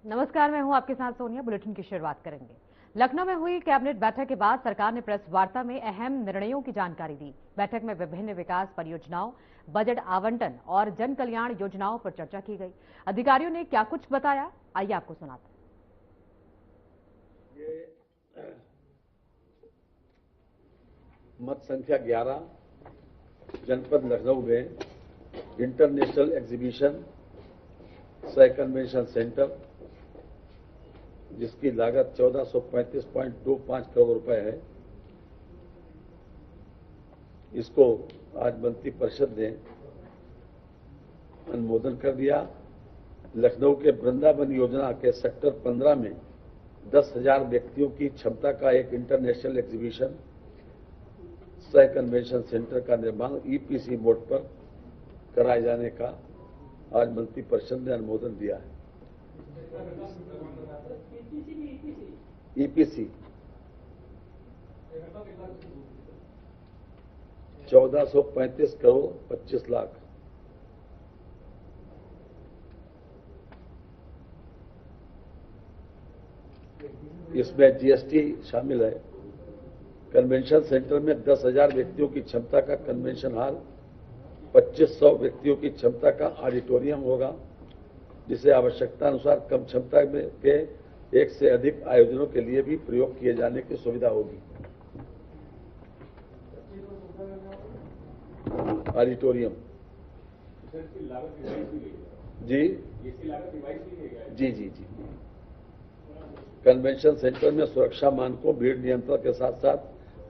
नमस्कार, मैं हूं आपके साथ सोनिया। बुलेटिन की शुरुआत करेंगे। लखनऊ में हुई कैबिनेट बैठक के बाद सरकार ने प्रेस वार्ता में अहम निर्णयों की जानकारी दी। बैठक में विभिन्न विकास परियोजनाओं, बजट आवंटन और जन कल्याण योजनाओं पर चर्चा की गई। अधिकारियों ने क्या कुछ बताया, आइए आपको सुनाते हैं। मत संख्या 11 जनपद लखनऊ में इंटरनेशनल एग्जीबिशन सह कन्वेंशन सेंटर, जिसकी लागत 1435.25 करोड़ रुपए है, इसको आज मंत्री परिषद ने अनुमोदन कर दिया। लखनऊ के वृंदावन योजना के सेक्टर 15 में 10,000 व्यक्तियों की क्षमता का एक इंटरनेशनल एग्जीबिशन सह कन्वेंशन सेंटर का निर्माण ईपीसी मोड पर कराए जाने का आज मंत्री परिषद ने अनुमोदन दिया है। ईपीसी 1435 करोड़ 25 लाख। इसमें जीएसटी शामिल है। कन्वेंशन सेंटर में 10,000 व्यक्तियों की क्षमता का कन्वेंशन हॉल, 2500 व्यक्तियों की क्षमता का ऑडिटोरियम होगा, जिसे आवश्यकता अनुसार कम क्षमता में के एक से अधिक आयोजनों के लिए भी प्रयोग किए जाने की सुविधा होगी। ऑडिटोरियम जी जी जी जी कन्वेंशन सेंटर में सुरक्षा मानकों, भीड़ नियंत्रण के साथ साथ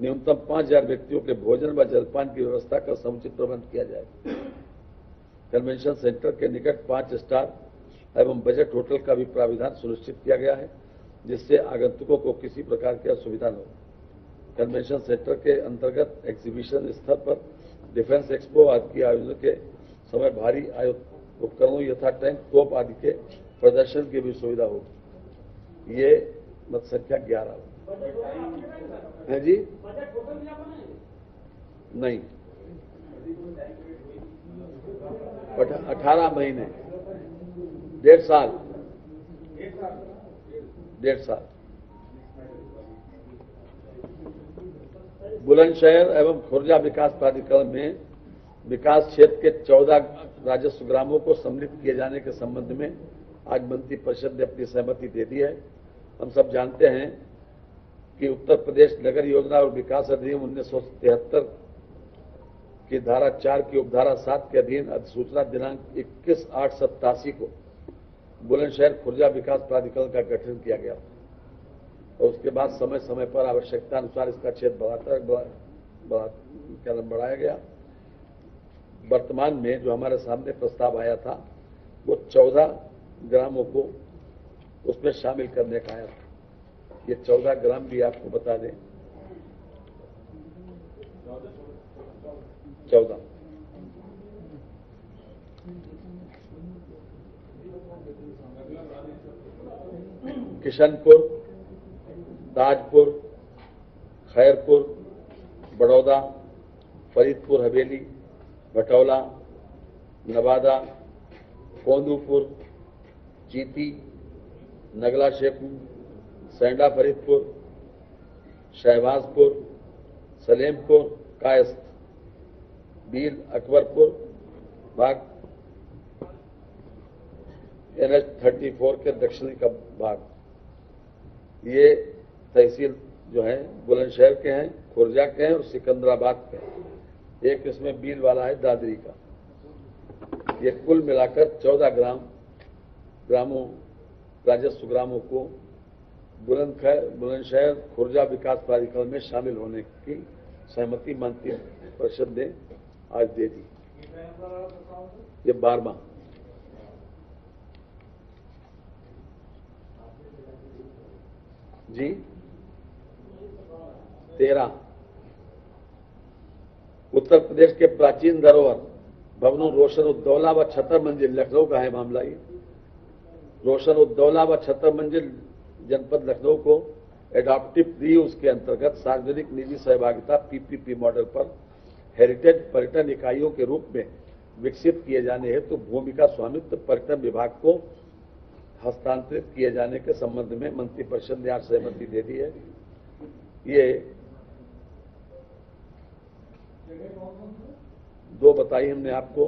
न्यूनतम 5,000 व्यक्तियों के भोजन व जलपान की व्यवस्था का समुचित प्रबंध किया जाएगा। कन्वेंशन सेंटर के निकट 5 स्टार एवं बजट होटल का भी प्राविधान सुनिश्चित किया गया है, जिससे आगंतुकों को किसी प्रकार की असुविधा न हो। कन्वेंशन सेंटर के अंतर्गत एग्जीबिशन स्थल पर डिफेंस एक्सपो आदि के आयोजन के समय भारी उपकरणों यथा टैंक, तोप आदि के प्रदर्शन की भी सुविधा होगी। ये मत संख्या 11 है जी। नहीं, 18 महीने, 1.5 साल। बुलंदशहर एवं खुर्जा विकास प्राधिकरण में विकास क्षेत्र के 14 राजस्व ग्रामों को सम्मिलित किए जाने के संबंध में आज मंत्री परिषद ने अपनी सहमति दे दी है। हम सब जानते हैं कि उत्तर प्रदेश नगर योजना और विकास अधिनियम 1973 की धारा 4 की उपधारा 7 के अधीन अधिसूचना दिनांक 21/8/87 को बुलंदशहर खुर्जा विकास प्राधिकरण का गठन किया गया और उसके बाद समय समय पर आवश्यकता अनुसार इसका क्षेत्र बढ़ाया गया। वर्तमान में जो हमारे सामने प्रस्ताव आया था वो 14 ग्रामों को उसमें शामिल करने का आया था। ये 14 ग्राम भी आपको बता दें। 14 किशनपुर, ताजपुर, खैरपुर, बड़ौदा, फरीदपुर हवेली, भटौला, नवादा, कोंदूपुर, चीती, नगला शेखू, सैंडा फरीदपुर, शहबाजपुर, सलेमपुर, कायस्थ, बील, अकबरपुर भाग, NH-34 के दक्षिणी का भाग। ये तहसील जो है बुलंदशहर के हैं, खुर्जा के हैं और सिकंदराबाद के हैं। एक इसमें बील वाला है दादरी का। ये कुल मिलाकर 14 ग्रामों राजस्व ग्रामों को बुलंदशहर खुर्जा विकास प्राधिकरण में शामिल होने की सहमति मंत्री परिषद ने आज दे दी। ये 12वां। जी 13 उत्तर प्रदेश के प्राचीन धरोहर भवनों रोशन उद्दौला व छतर मंजिल, लखनऊ का है मामला। ये रोशन उद्दौला व छतर मंजिल जनपद लखनऊ को एडॉप्टिव रीयूज के अंतर्गत सार्वजनिक निजी सहभागिता पीपीपी मॉडल पर हेरिटेज पर्यटन इकाइयों के रूप में विकसित किए जाने हेतु भूमि का स्वामित्व पर्यटन विभाग को हस्तांतरित किए जाने के संबंध में मंत्रिपरिषद ने आज सहमति दे दी है। ये दो बताई हमने आपको,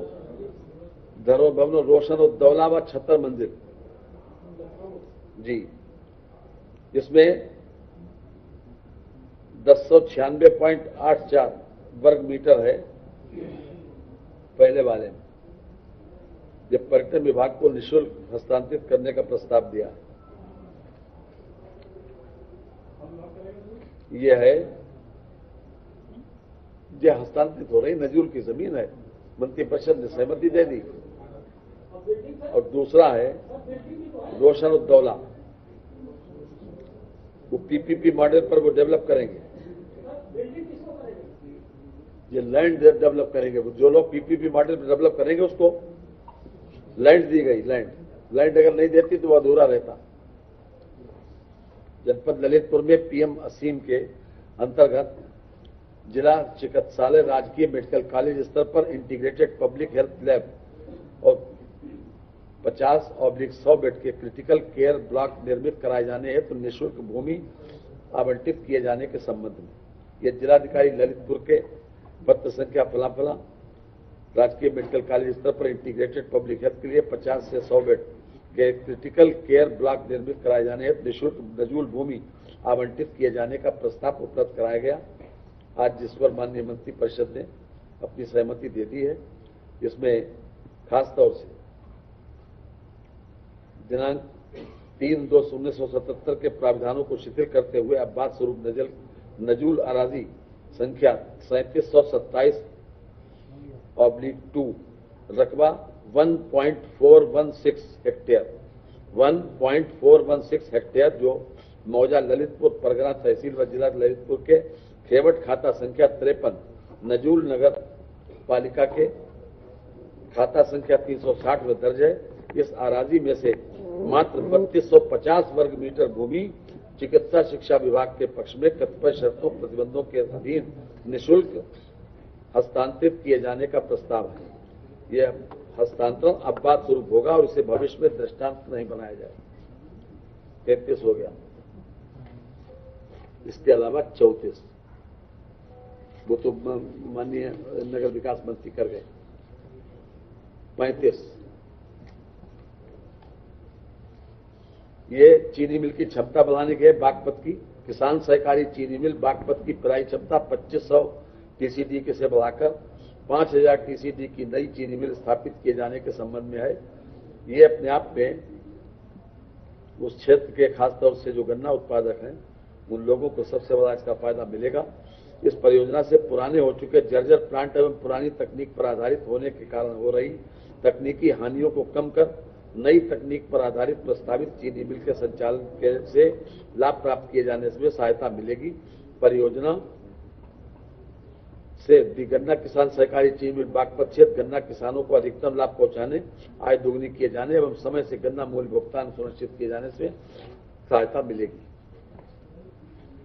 धरोहर भवन रोशन और दौला व छत्तर मंजिल जी, इसमें 1096.84 वर्ग मीटर है पहले वाले में। जब पर्यटन विभाग को निःशुल्क हस्तांतरित करने का प्रस्ताव दिया, यह है जो हस्तांतरित हो रही नजूल की जमीन है, मंत्रिपरिषद ने सहमति दे दी। और दूसरा है रोशन उद्दौला, वो पीपीपी मॉडल पर वो डेवलप करेंगे, ये लैंड डेवलप करेंगे। जो लोग पीपीपी मॉडल पर डेवलप करेंगे उसको लैंड दी गई। लैंड अगर नहीं देती तो वो अधूरा रहता। जनपद ललितपुर में पीएम असीम के अंतर्गत जिला चिकित्सालय राजकीय मेडिकल कॉलेज स्तर पर इंटीग्रेटेड पब्लिक हेल्थ लैब और 50/100 बेड के क्रिटिकल केयर ब्लॉक निर्मित कराए जाने हैं तो निःशुल्क भूमि आवंटित किए जाने के संबंध में ये जिलाधिकारी ललितपुर के पत्र संख्या फलाफला राजकीय मेडिकल कॉलेज स्तर पर इंटीग्रेटेड पब्लिक हेल्थ के लिए 50 से 100 बेड के क्रिटिकल केयर ब्लॉक निर्मित कराए जाने हैं निःशुल्क नजूल भूमि आवंटित किए जाने का प्रस्ताव उपलब्ध कराया गया आज, जिस पर माननीय मंत्रिपरिषद ने अपनी सहमति दे दी है। इसमें खासतौर से दिनांक 3/2/1977 के प्राविधानों को शिथिल करते हुए अब्बास स्वरूप नजूल अराजी संख्या 3727/2 रकबा 1.416 हेक्टेयर जो मौजा ललितपुर परगना तहसील व जिला ललितपुर के खेवट खाता संख्या 53 नजूल नगर पालिका के खाता संख्या 360 में दर्ज है। इस आराजी में से मात्र 3250 वर्ग मीटर भूमि चिकित्सा शिक्षा विभाग के पक्ष में कतिपय शर्तों प्रतिबंधों के अधीन निःशुल्क हस्तांतरित किए जाने का प्रस्ताव है। यह हस्तांतरण अब्बास स्वरूप होगा और इसे भविष्य में दृष्टांत नहीं बनाया जाएगा। 33 हो गया। इसके अलावा 34 वो तो माननीय नगर विकास मंत्री कर गए। 35 ये चीनी मिल की क्षमता बढ़ाने के बागपत की किसान सहकारी चीनी मिल बागपत की पेराई क्षमता 2500 टीसीडी के से बढ़ाकर 5000 टीसीडी की नई चीनी मिल स्थापित किए जाने के संबंध में है। ये अपने आप में उस क्षेत्र के खासतौर से जो गन्ना उत्पादक हैं उन लोगों को सबसे बड़ा इसका फायदा मिलेगा। इस परियोजना से पुराने हो चुके जर्जर प्लांट एवं पुरानी तकनीक पर आधारित होने के कारण हो रही तकनीकी हानियों को कम कर नई तकनीक पर आधारित प्रस्तावित चीनी मिल के संचालन से लाभ प्राप्त किए जाने में सहायता मिलेगी। परियोजना से गन्ना किसान सहकारी चीनी मिल बागपत क्षेत्र गन्ना किसानों को अधिकतम लाभ पहुंचाने, आय दोगुनी किए जाने एवं समय से गन्ना मूल्य भुगतान सुनिश्चित किए जाने से सहायता मिलेगी।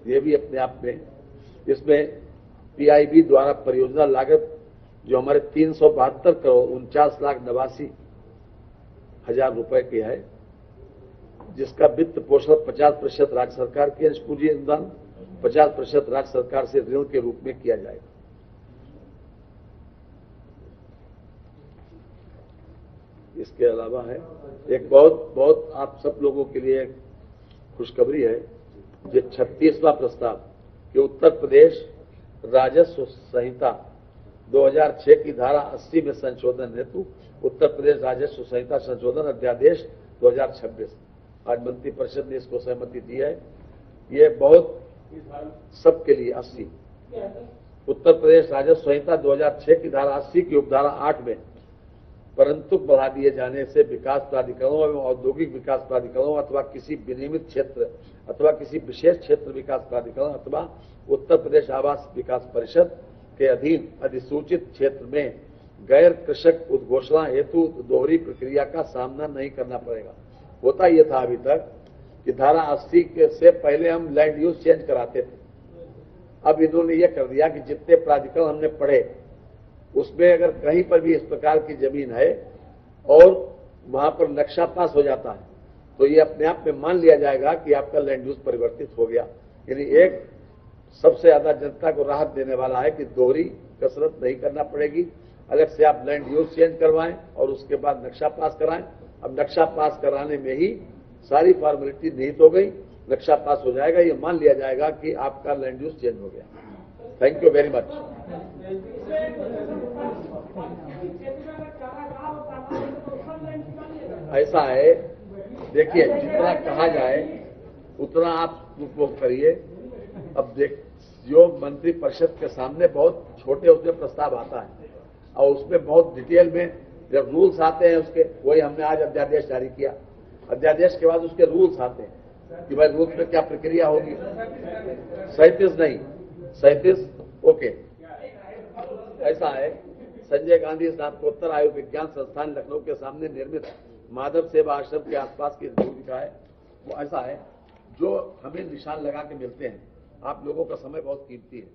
ये भी अपने आप में इसमें पीआईबी द्वारा परियोजना लागत जो हमारे 372 करोड़ 49,89,000 रुपए की है, जिसका वित्त पोषण 50% राज्य सरकार के अंश पूंजी अनुदान 50% राज्य सरकार से ऋण के रूप में किया जाएगा। इसके अलावा है एक बहुत आप सब लोगों के लिए खुशखबरी है, जो 36वां प्रस्ताव कि उत्तर प्रदेश राजस्व संहिता 2006 की धारा 80 में संशोधन हेतु उत्तर प्रदेश राजस्व संहिता संशोधन अध्यादेश 2026 आज मंत्रिपरिषद ने इसको सहमति दी है। ये बहुत सबके लिए 80 उत्तर प्रदेश राजस्व संहिता 2006 की धारा 80 की उपधारा 8 में परंतु बढ़ा दिए जाने से विकास प्राधिकरणों एवं औद्योगिक विकास प्राधिकरणों अथवा किसी विनियमित क्षेत्र अथवा किसी विशेष क्षेत्र विकास प्राधिकरण अथवा उत्तर प्रदेश आवास विकास परिषद के अधीन अधिसूचित क्षेत्र में गैर कृषक उद्घोषणा हेतु दोहरी प्रक्रिया का सामना नहीं करना पड़ेगा। होता यह था अभी तक कि धारा 80 से पहले हम लैंड यूज चेंज कराते थे। अब इन्होंने यह कर दिया कि जितने प्राधिकरण हमने पढ़े उसमें अगर कहीं पर भी इस प्रकार की जमीन है और वहां पर नक्शा पास हो जाता है तो ये अपने आप में मान लिया जाएगा कि आपका लैंड यूज परिवर्तित हो गया। यानी एक सबसे ज्यादा जनता को राहत देने वाला है कि दोहरी कसरत नहीं करना पड़ेगी, अलग से आप लैंड यूज चेंज करवाएं और उसके बाद नक्शा पास कराएं। अब नक्शा पास कराने में ही सारी फॉर्मेलिटी निहित हो गई, नक्शा पास हो जाएगा, ये मान लिया जाएगा कि आपका लैंड यूज चेंज हो गया। Thank you very much. ऐसा है, देखिए जितना कहा जाए उतना आप उपभोग करिए। अब देख, जो मंत्री परिषद के सामने बहुत छोटे उसमें प्रस्ताव आता है और उसमें बहुत डिटेल में जब रूल्स आते हैं उसके, वही हमने आज अध्यादेश जारी किया। अध्यादेश के बाद उसके रूल्स आते हैं कि भाई रूल्स में क्या प्रक्रिया होगी। 37 नहीं, 37 ओके। ऐसा है, संजय गांधी स्नातकोत्तर आयु विज्ञान संस्थान लखनऊ के सामने निर्मित माधव सेवा आश्रम के आसपास की लिखा है, वो ऐसा है जो हमें निशान लगा के मिलते हैं। आप लोगों का समय बहुत कीमती है।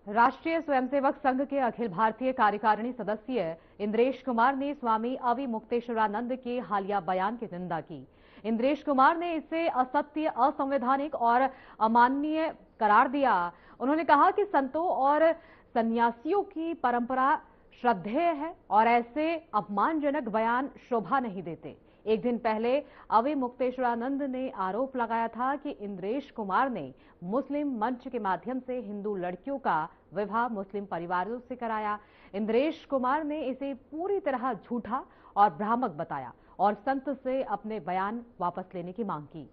राष्ट्रीय स्वयंसेवक संघ के अखिल भारतीय कार्यकारिणी सदस्य इंद्रेश कुमार ने स्वामी अवि मुक्तेश्वरानंद के हालिया बयान की निंदा की। इंद्रेश कुमार ने इसे असत्य, असंवैधानिक और अमाननीय करार दिया। उन्होंने कहा कि संतों और सन्यासियों की परंपरा श्रद्धेय है और ऐसे अपमानजनक बयान शोभा नहीं देते। एक दिन पहले अवि मुक्तेश्वरानंद ने आरोप लगाया था कि इंद्रेश कुमार ने मुस्लिम मंच के माध्यम से हिंदू लड़कियों का विवाह मुस्लिम परिवारों से कराया। इंद्रेश कुमार ने इसे पूरी तरह झूठा और भ्रामक बताया और संत से अपने बयान वापस लेने की मांग की।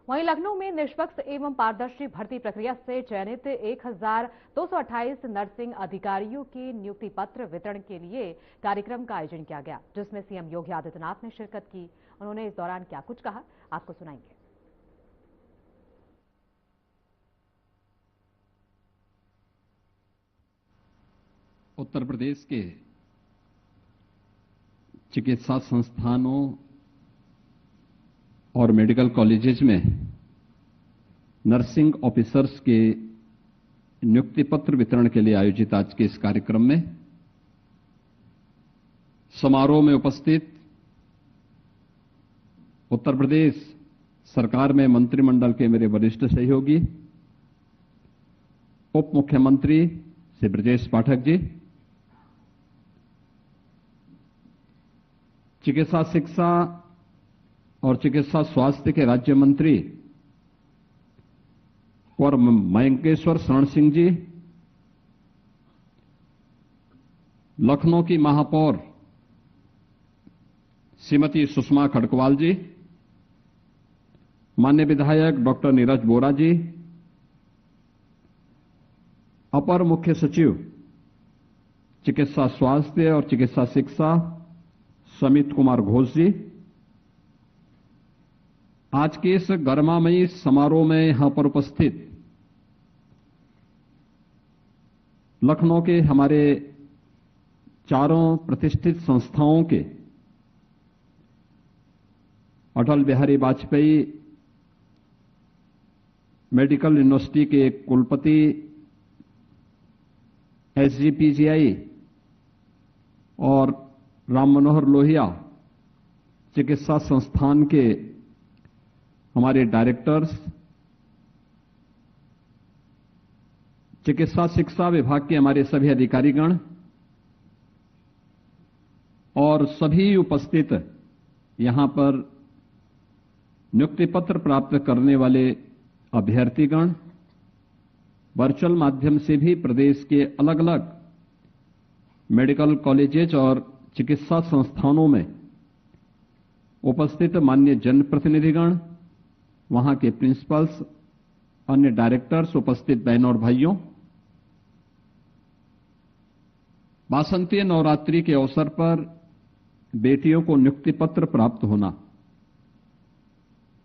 वहीं लखनऊ में निष्पक्ष एवं पारदर्शी भर्ती प्रक्रिया से चयनित 1228 नर्सिंग अधिकारियों के नियुक्ति पत्र वितरण के लिए कार्यक्रम का आयोजन किया गया, जिसमें सीएम योगी आदित्यनाथ ने शिरकत की। उन्होंने इस दौरान क्या कुछ कहा, आपको सुनाएंगे। उत्तर प्रदेश के चिकित्सा संस्थानों और मेडिकल कॉलेजेस में नर्सिंग ऑफिसर्स के नियुक्ति पत्र वितरण के लिए आयोजित आज के इस कार्यक्रम में समारोह में उपस्थित उत्तर प्रदेश सरकार में मंत्रिमंडल के मेरे वरिष्ठ सहयोगी उप मुख्यमंत्री श्री ब्रजेश पाठक जी, चिकित्सा शिक्षा और चिकित्सा स्वास्थ्य के राज्य मंत्री और मयंकेश्वर शरण सिंह जी, लखनऊ की महापौर श्रीमती सुषमा खड़कवाल जी, माननीय विधायक डॉक्टर नीरज बोरा जी, अपर मुख्य सचिव चिकित्सा स्वास्थ्य और चिकित्सा शिक्षा समित कुमार घोष जी, आज के इस गरिमामयी समारोह में यहां पर उपस्थित लखनऊ के हमारे चारों प्रतिष्ठित संस्थाओं के अटल बिहारी वाजपेयी मेडिकल यूनिवर्सिटी के कुलपति एसजीपीजीआई और राम मनोहर लोहिया चिकित्सा संस्थान के हमारे डायरेक्टर्स, चिकित्सा शिक्षा विभाग के हमारे सभी अधिकारीगण और सभी उपस्थित यहां पर नियुक्ति पत्र प्राप्त करने वाले अभ्यर्थीगण, वर्चुअल माध्यम से भी प्रदेश के अलग अलग मेडिकल कॉलेजेस और चिकित्सा संस्थानों में उपस्थित माननीय जनप्रतिनिधिगण, वहां के प्रिंसिपल्स, अन्य डायरेक्टर्स, उपस्थित बहनों और भाइयों, वासंतीय नवरात्रि के अवसर पर बेटियों को नियुक्ति पत्र प्राप्त होना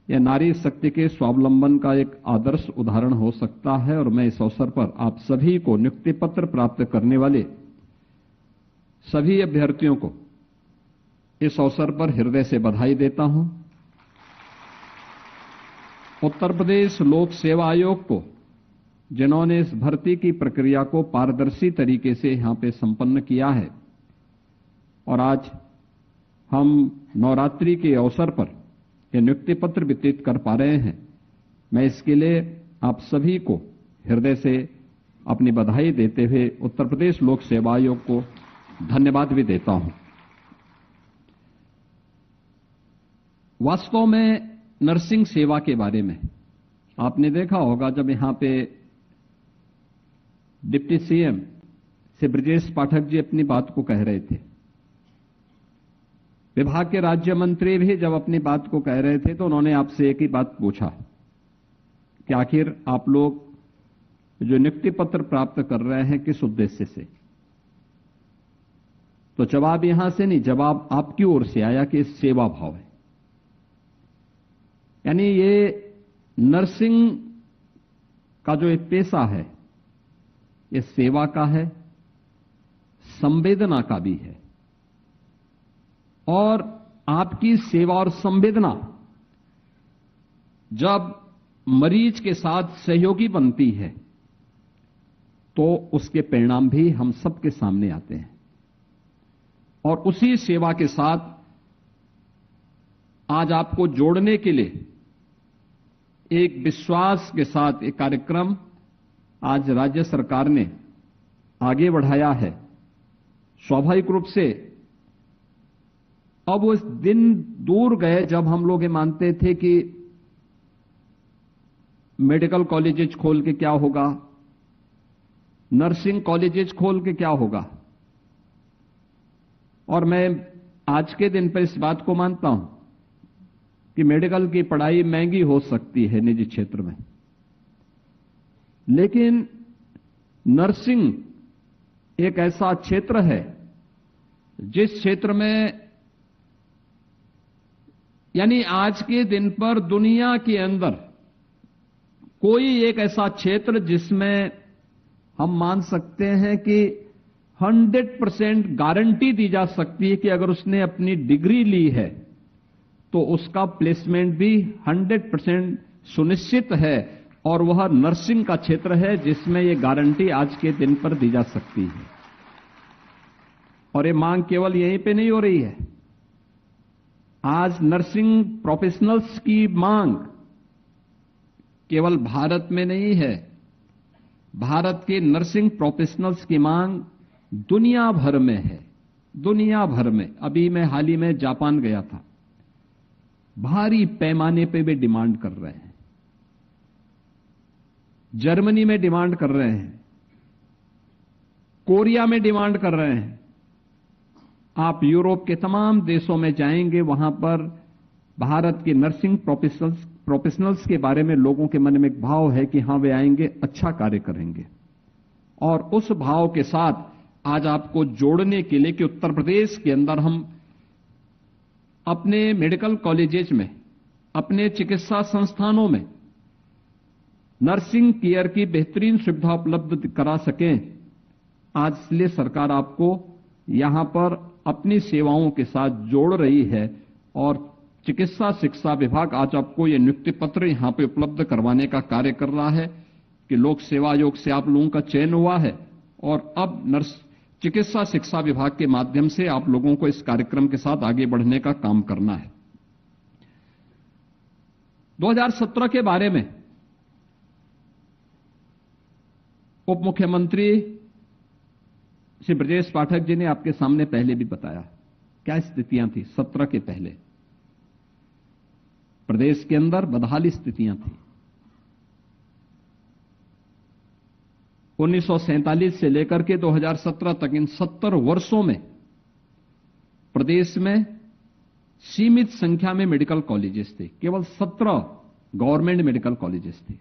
यह नारी शक्ति के स्वावलंबन का एक आदर्श उदाहरण हो सकता है और मैं इस अवसर पर आप सभी को नियुक्ति पत्र प्राप्त करने वाले सभी अभ्यर्थियों को इस अवसर पर हृदय से बधाई देता हूं। उत्तर प्रदेश लोक सेवा आयोग को, जिन्होंने इस भर्ती की प्रक्रिया को पारदर्शी तरीके से यहां पे संपन्न किया है। और आज हम नवरात्रि के अवसर पर ये नियुक्ति पत्र वितरित कर पा रहे हैं। मैं इसके लिए आप सभी को हृदय से अपनी बधाई देते हुए उत्तर प्रदेश लोक सेवा आयोग को धन्यवाद भी देता हूं। वास्तव में नर्सिंग सेवा के बारे में आपने देखा होगा, जब यहां पे डिप्टी सीएम श्री ब्रजेश पाठक जी अपनी बात को कह रहे थे, विभाग के राज्य मंत्री भी जब अपनी बात को कह रहे थे, तो उन्होंने आपसे एक ही बात पूछा कि आखिर आप लोग जो नियुक्ति पत्र प्राप्त कर रहे हैं किस उद्देश्य से। तो जवाब यहां से नहीं, जवाब आपकी ओर से आया कि सेवा भाव है। यानी ये नर्सिंग का जो एक पेशा है, ये सेवा का है, संवेदना का भी है। और आपकी सेवा और संवेदना जब मरीज के साथ सहयोगी बनती है तो उसके परिणाम भी हम सबके सामने आते हैं। और उसी सेवा के साथ आज आपको जोड़ने के लिए एक विश्वास के साथ एक कार्यक्रम आज राज्य सरकार ने आगे बढ़ाया है। स्वाभाविक रूप से अब उस दिन दूर गए जब हम लोग ये मानते थे कि मेडिकल कॉलेजेस खोल के क्या होगा, नर्सिंग कॉलेजेस खोल के क्या होगा। और मैं आज के दिन पर इस बात को मानता हूं कि मेडिकल की पढ़ाई महंगी हो सकती है निजी क्षेत्र में, लेकिन नर्सिंग एक ऐसा क्षेत्र है जिस क्षेत्र में, यानी आज के दिन पर दुनिया के अंदर कोई एक ऐसा क्षेत्र जिसमें हम मान सकते हैं कि 100% गारंटी दी जा सकती है कि अगर उसने अपनी डिग्री ली है तो उसका प्लेसमेंट भी 100% सुनिश्चित है। और वह नर्सिंग का क्षेत्र है जिसमें यह गारंटी आज के दिन पर दी जा सकती है। और ये मांग केवल यहीं पे नहीं हो रही है, आज नर्सिंग प्रोफेशनल्स की मांग केवल भारत में नहीं है, भारत के नर्सिंग प्रोफेशनल्स की मांग दुनिया भर में है, दुनिया भर में। अभी मैं हाल ही में जापान गया था, भारी पैमाने पे वे डिमांड कर रहे हैं, जर्मनी में डिमांड कर रहे हैं, कोरिया में डिमांड कर रहे हैं। आप यूरोप के तमाम देशों में जाएंगे, वहां पर भारत के नर्सिंग प्रोफेशनल्स के बारे में लोगों के मन में एक भाव है कि हां वे आएंगे, अच्छा कार्य करेंगे। और उस भाव के साथ आज आपको जोड़ने के लिए कि उत्तर प्रदेश के अंदर हम अपने मेडिकल कॉलेजेस में, अपने चिकित्सा संस्थानों में नर्सिंग केयर की बेहतरीन सुविधा उपलब्ध करा सकें, आज इसलिए सरकार आपको यहां पर अपनी सेवाओं के साथ जोड़ रही है। और चिकित्सा शिक्षा विभाग आज आपको ये नियुक्ति पत्र यहां पे उपलब्ध करवाने का कार्य कर रहा है कि लोक सेवा आयोग से आप लोगों का चयन हुआ है और अब चिकित्सा शिक्षा विभाग के माध्यम से आप लोगों को इस कार्यक्रम के साथ आगे बढ़ने का काम करना है। 2017 के बारे में उप मुख्यमंत्री श्री ब्रजेश पाठक जी ने आपके सामने पहले भी बताया क्या स्थितियां थी। 17 के पहले प्रदेश के अंदर बदहाली स्थितियां थी। 1947 से लेकर के 2017 तक इन 70 वर्षों में प्रदेश में सीमित संख्या में मेडिकल कॉलेजेस थे, केवल 17 गवर्नमेंट मेडिकल कॉलेजेस थे।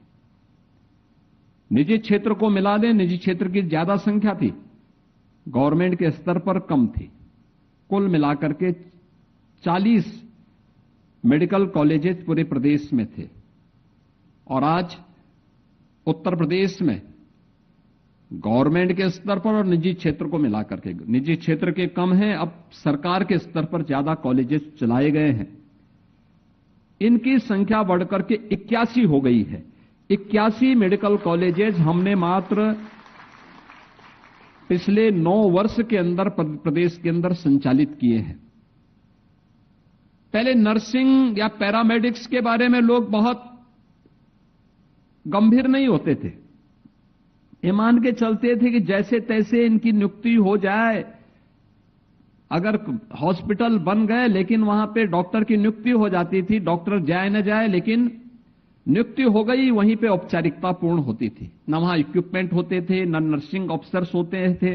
निजी क्षेत्र को मिला दें, निजी क्षेत्र की ज्यादा संख्या थी, गवर्नमेंट के स्तर पर कम थी। कुल मिलाकर के 40 मेडिकल कॉलेजेस पूरे प्रदेश में थे। और आज उत्तर प्रदेश में गवर्नमेंट के स्तर पर और निजी क्षेत्र को मिलाकर के, निजी क्षेत्र के कम हैं, अब सरकार के स्तर पर ज्यादा कॉलेजेस चलाए गए हैं। इनकी संख्या बढ़कर के 81 हो गई है। 81 मेडिकल कॉलेजेस हमने मात्र पिछले 9 वर्ष के अंदर प्रदेश के अंदर संचालित किए हैं। पहले नर्सिंग या पैरामेडिक्स के बारे में लोग बहुत गंभीर नहीं होते थे। ये मान के चलते थे कि जैसे तैसे इनकी नियुक्ति हो जाए, अगर हॉस्पिटल बन गए लेकिन वहां पे डॉक्टर की नियुक्ति हो जाती थी, डॉक्टर जाए न जाए लेकिन नियुक्ति हो गई, वहीं पे औपचारिकता पूर्ण होती थी। न वहां इक्विपमेंट होते थे, न नर्सिंग ऑफिसर्स होते थे,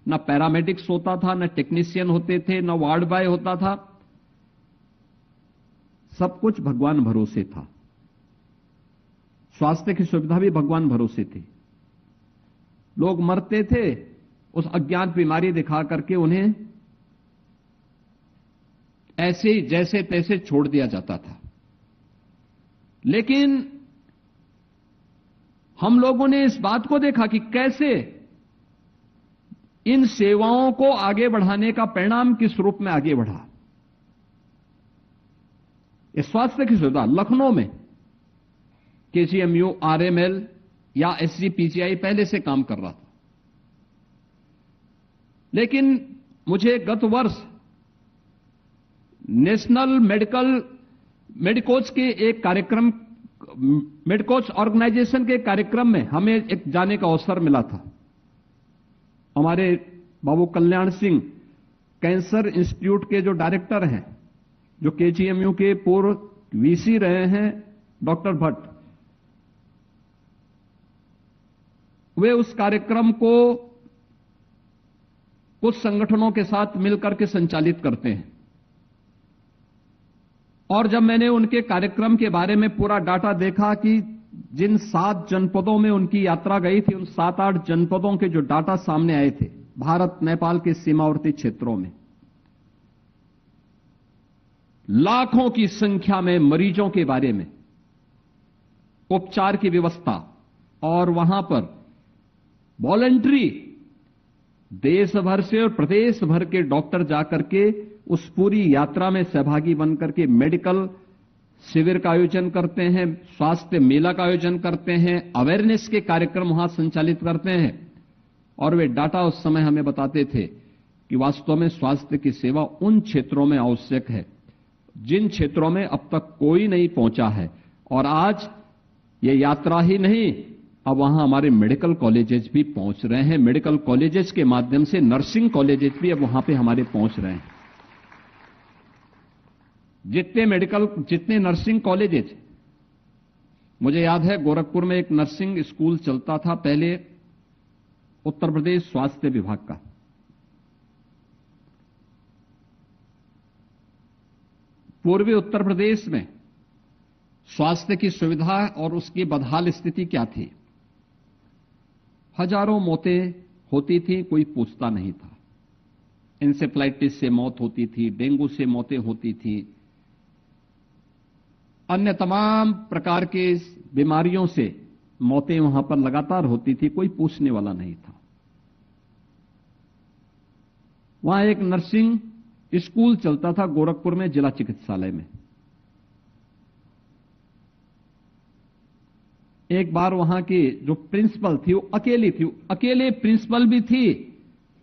न पैरामेडिक्स होता था, न टेक्नीशियन होते थे, न वार्ड बॉय होता था। सब कुछ भगवान भरोसे था। स्वास्थ्य की सुविधा भी भगवान भरोसे थी। लोग मरते थे उस अज्ञात बीमारी दिखा करके, उन्हें ऐसे ही जैसे तैसे छोड़ दिया जाता था। लेकिन हम लोगों ने इस बात को देखा कि कैसे इन सेवाओं को आगे बढ़ाने का परिणाम किस रूप में आगे बढ़ा। इस स्वास्थ्य की सुविधा लखनऊ में केजीएमयू, आरएमएल या एसजीपीजीआई पहले से काम कर रहा था। लेकिन मुझे गत वर्ष नेशनल मेडिकोच के एक कार्यक्रम, मेडिकोच ऑर्गेनाइजेशन के कार्यक्रम में हमें एक जाने का अवसर मिला था। हमारे बाबू कल्याण सिंह कैंसर इंस्टीट्यूट के जो डायरेक्टर हैं, जो केजीएमयू के पूर्व वीसी रहे हैं, डॉक्टर भट्ट, वे उस कार्यक्रम को कुछ संगठनों के साथ मिलकर के संचालित करते हैं। और जब मैंने उनके कार्यक्रम के बारे में पूरा डाटा देखा कि जिन 7 जनपदों में उनकी यात्रा गई थी, उन 7-8 जनपदों के जो डाटा सामने आए थे भारत नेपाल के सीमावर्ती क्षेत्रों में, लाखों की संख्या में मरीजों के बारे में, उपचार की व्यवस्था, और वहां पर वॉलंटरी देश भर से और प्रदेश भर के डॉक्टर जाकर के उस पूरी यात्रा में सहभागी बनकर के मेडिकल शिविर का आयोजन करते हैं, स्वास्थ्य मेला का आयोजन करते हैं, अवेयरनेस के कार्यक्रम वहां संचालित करते हैं। और वे डाटा उस समय हमें बताते थे कि वास्तव में स्वास्थ्य की सेवा उन क्षेत्रों में आवश्यक है जिन क्षेत्रों में अब तक कोई नहीं पहुंचा है। और आज ये यात्रा ही नहीं, अब वहां हमारे मेडिकल कॉलेजेस भी पहुंच रहे हैं। मेडिकल कॉलेजेस के माध्यम से नर्सिंग कॉलेजेस भी अब वहां पे हमारे पहुंच रहे हैं। जितने नर्सिंग कॉलेजेस, मुझे याद है गोरखपुर में एक नर्सिंग स्कूल चलता था पहले, उत्तर प्रदेश स्वास्थ्य विभाग का। पूर्वी उत्तर प्रदेश में स्वास्थ्य की सुविधा और उसकी बदहाल स्थिति क्या थी। हजारों मौतें होती थी, कोई पूछता नहीं था। इंसेफ्लाइटिस से मौत होती थी, डेंगू से मौतें होती थी, अन्य तमाम प्रकार के बीमारियों से मौतें वहां पर लगातार होती थी, कोई पूछने वाला नहीं था। वहां एक नर्सिंग स्कूल चलता था गोरखपुर में, जिला चिकित्सालय में। एक बार वहां की जो प्रिंसिपल थी वो अकेली थी, अकेले प्रिंसिपल भी थी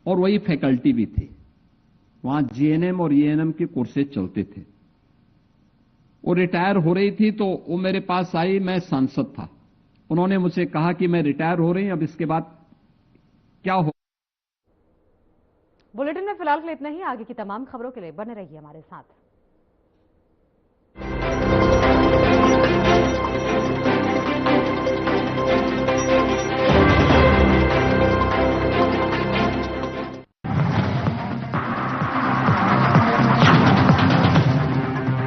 और वही फैकल्टी भी थी। वहां जीएनएम और ईएनएम के कोर्सेज चलते थे। वो रिटायर हो रही थी तो वो मेरे पास आई, मैं सांसद था। उन्होंने मुझसे कहा कि मैं रिटायर हो रही हूं, अब इसके बाद क्या हो। बुलेटिन में फिलहाल के लिए इतना ही। आगे की तमाम खबरों के लिए बने रहिए हमारे साथ।